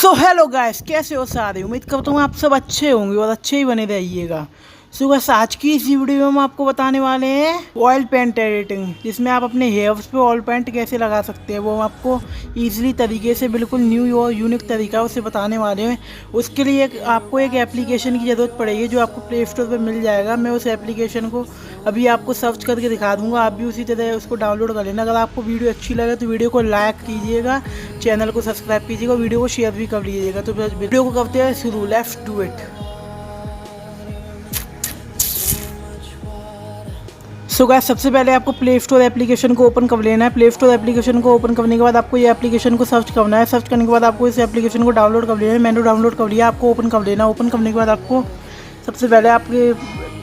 So hello guys, कैसे हो सारे। उम्मीद करता हूँ आप सब अच्छे होंगे और अच्छे ही बने रहिएगा। सो गाइस, आज की इस वीडियो में हम आपको बताने वाले हैं ऑयल पेंट एडिटिंग, जिसमें आप अपने हेयर्स पे ऑयल पेंट कैसे लगा सकते हैं। वो हम आपको इजीली तरीके से, बिल्कुल न्यू और यूनिक तरीका उसे बताने वाले हैं। उसके लिए आपको एक एप्लीकेशन की ज़रूरत पड़ेगी जो आपको प्ले स्टोर पर मिल जाएगा। मैं उस एप्लीकेशन को अभी आपको सर्च करके दिखा दूंगा, आप भी उसी तरह उसको डाउनलोड कर लेना। अगर आपको वीडियो अच्छी लगे तो वीडियो को लाइक कीजिएगा, चैनल को सब्सक्राइब कीजिएगा, वीडियो को शेयर भी कर लीजिएगा। तो वीडियो को करते हैं शुरू, let's do it. So guys, सबसे पहले आपको प्ले स्टोर एप्लीकेशन को ओपन कर लेना है। प्ले स्टोर एप्लीकेशन को ओपन करने के बाद आपको ये एप्लीकेशन को सर्च करना है। सर्च करने के बाद आपको इस एप्लीकेशन को डाउनलोड कर लेना है। मैंने डाउनलोड कर लिया, आपको ओपन कर लेना। ओपन करने के बाद आपको सबसे पहले आपके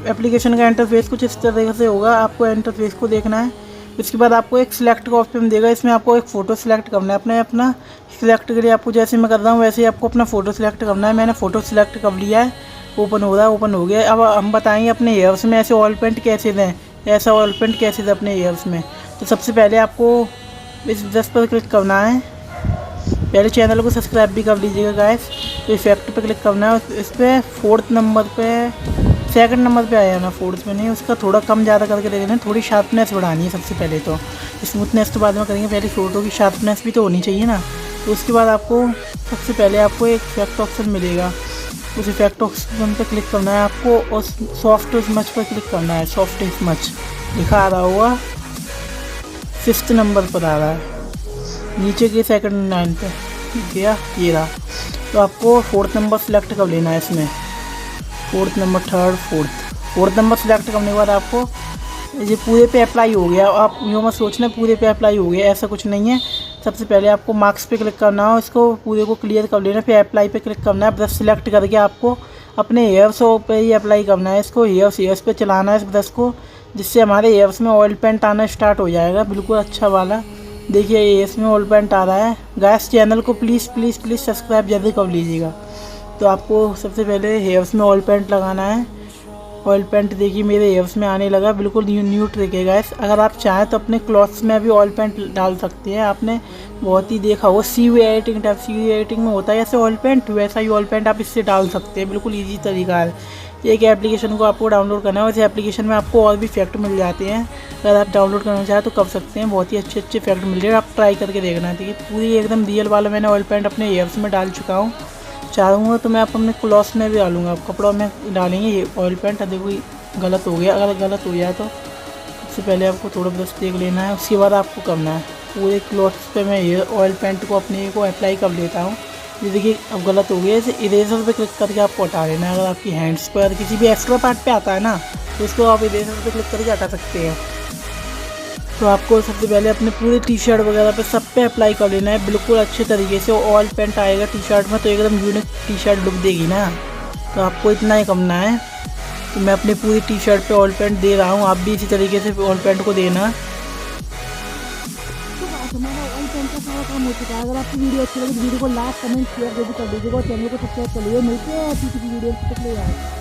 एप्लीकेशन का इंटरफेस कुछ इस तरह से होगा। आपको इंटरफेस को देखना है। इसके बाद आपको एक सिलेक्ट का ऑप्शन देगा, इसमें आपको एक फ़ोटो सिलेक्ट करना है। अपना सिलेक्ट के लिए आपको, जैसे मैं कर रहा हूँ वैसे ही आपको अपना फ़ोटो सिलेक्ट करना है। मैंने फ़ोटो सिलेक्ट कर लिया है, ओपन हो रहा है, ओपन हो गया। अब हम बताएंगे अपने हेयर्स में ऐसे ऑयल पेंट कैसे दें, ऐसा ऑयल पेंट कैसे दें अपने हेयर्स में। तो सबसे पहले आपको इस ब्रश पर क्लिक करना है। पहले चैनल को सब्सक्राइब भी कर लीजिएगा गाइस। तो इफेक्ट पे क्लिक करना है। इस पर फोर्थ नंबर पे, सेकंड नंबर पे आया ना, फोर्थ में नहीं, उसका थोड़ा कम ज़्यादा करके देखना है। थोड़ी शार्पनेस बढ़ानी है सबसे पहले। तो स्मूथनेस तो बाद में करेंगे, पहले फोटो की शार्पनेस भी तो होनी चाहिए ना। तो उसके बाद आपको सबसे पहले आपको एक इफेक्ट ऑप्शन मिलेगा, उस इफेक्ट ऑप्शन पे क्लिक करना है आपको और सॉफ्ट स्मच पर क्लिक करना है। सॉफ्ट स्मच लिखा आ रहा होगा, 5th नंबर पर आ रहा है नीचे के सेकंड लाइन पे, गया ये रहा। तो आपको 4th नंबर सेलेक्ट कर लेना है इसमें। 4th number, 3rd, 4th number select करने के बाद आपको ये पूरे पे अप्लाई हो गया। आप यूँ मत सोचना पूरे पे अप्लाई हो गया, ऐसा कुछ नहीं है। सबसे पहले आपको मार्क्स पे क्लिक करना है, इसको पूरे को क्लियर कर लेना, फिर अप्लाई पे क्लिक करना है। ब्रश सिलेक्ट करके आपको अपने हेयर्स पे ही अप्लाई करना है इसको। हेयर्स पे चलाना है इस ब्रश को, जिससे हमारे हेयर्स में ऑयल पेंट आना स्टार्ट हो जाएगा, बिल्कुल अच्छा वाला। देखिए ये इसमें ऑयल पेंट आ रहा है। गाइस, चैनल को प्लीज़ प्लीज़ प्लीज़ सब्सक्राइब जल्दी कर लीजिएगा। तो आपको सबसे पहले हेयर्स में ऑयल पेंट लगाना है। ऑयल पेंट देखिए मेरे हेयर्स में आने लगा, बिल्कुल न्यू ट्रिक है गाइस। अगर आप चाहें तो अपने क्लॉथ्स में भी ऑयल पेंट डाल सकते हैं। आपने बहुत ही देखा हो CV editing type, CV editing में होता है ऐसे ऑयल पेंट, वैसा ही ऑयल पेंट आप इससे डाल सकते हैं। बिल्कुल ईजी तरीका है। एक एप्लीकेशन को आपको डाउनलोड करना है, उस एप्लीकेशन में आपको और भी इफेक्ट मिल जाते हैं। अगर आप डाउनलोड करना चाहें तो कर सकते हैं, बहुत ही अच्छे अच्छे इफेक्ट मिल जाएगा। आप ट्राई करके देखना। ठीक है, पूरी एकदम रियल वाला मैंने ऑयल पेंट अपने हेयर्स में डाल चुका हूँ। चाहूँगा तो मैं आप अपने क्लॉथ्स में भी डालूंगा, आप कपड़ों में डालेंगे ये ऑयल पेंट। देखो गलत हो गया, अगर गलत हो गया तो सबसे पहले आपको थोड़ा ब्रश देख लेना है। उसके बाद आपको करना है पूरे क्लॉथ्स पे मैं ये ऑयल पेंट को अपने को अप्लाई कर लेता हूँ। ये देखिए अब गलत हो गया, इसे इरेजर पे क्लिक करके आपको हटा लेना है। अगर आपकी हैंड्स पर किसी भी एक्स्ट्रा पार्ट पे आता है ना, तो उसको आप इरेजर पे क्लिक करके हटा सकते हैं। तो आपको सबसे पहले अपने पूरे टी शर्ट वगैरह पे सब पे अप्लाई कर लेना है, बिल्कुल अच्छे तरीके से। ऑयल पेंट आएगा टी शर्ट में तो एकदम यूनिक टी शर्ट लुक देगी ना। तो आपको इतना ही करना है। तो मैं अपनी पूरी टी शर्ट पे ऑयल पेंट दे रहा हूँ, आप भी इसी तरीके से ऑयल पेंट को देना। हमारा ऑयल पेंट का सारा काम हो चुका है। अगर आपको वीडियो अच्छी लगे तो वीडियो को लाइक, कमेंट, शेयर जरूर कर दीजिएगा और चैनल को सब्सक्राइब कर लीजिए। मिलते हैं किसी वीडियो से।